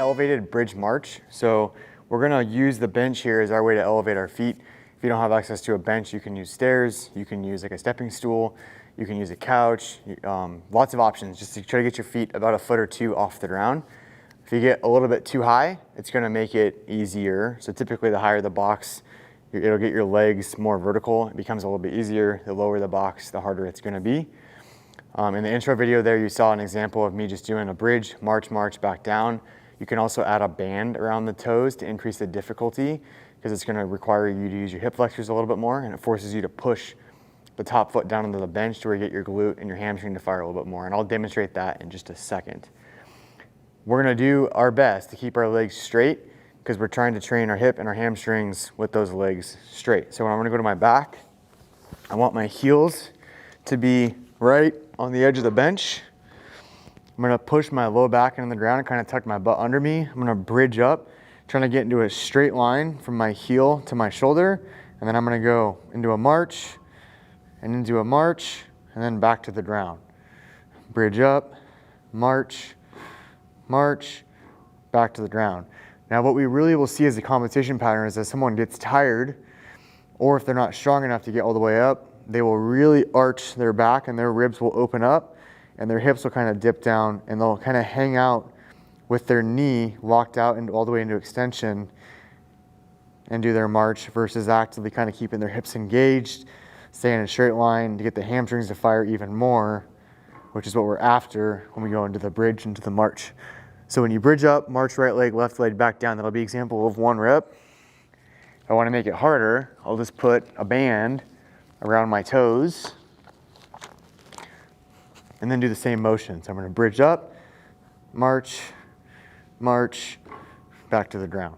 elevated bridge march. So we're gonna use the bench here as our way to elevate our feet. If you don't have access to a bench, you can use stairs, you can use like a stepping stool, you can use a couch, lots of options just to try to get your feet about a foot or two off the ground. If you get a little bit too high, it's gonna make it easier. So typically the higher the box, it'll get your legs more vertical. It becomes a little bit easier. The lower the box, the harder it's gonna be. In the intro video there, you saw an example of me just doing a bridge, march, back down. You can also add a band around the toes to increase the difficulty because it's gonna require you to use your hip flexors a little bit more, and it forces you to push the top foot down into the bench to where you get your glute and your hamstring to fire a little bit more. And I'll demonstrate that in just a second. We're gonna do our best to keep our legs straight because we're trying to train our hip and our hamstrings with those legs straight. So when I'm gonna go to my back, I want my heels to be right on the edge of the bench. I'm gonna push my low back into the ground and kind of tuck my butt under me. I'm gonna bridge up, trying to get into a straight line from my heel to my shoulder. And then I'm gonna go into a march and into a march and then back to the ground. Bridge up, march, march, back to the ground. Now what we really will see as a competition pattern is that someone gets tired, or if they're not strong enough to get all the way up, they will really arch their back and their ribs will open up and their hips will kind of dip down and they'll kind of hang out with their knee locked out and all the way into extension and do their march versus actively kind of keeping their hips engaged, stay in a straight line to get the hamstrings to fire even more, which is what we're after when we go into the bridge, into the march. So when you bridge up, march right leg, left leg back down, that'll be an example of one rep. If I want to make it harder, I'll just put a band around my toes and then do the same motion. So I'm going to bridge up, march, march, back to the ground.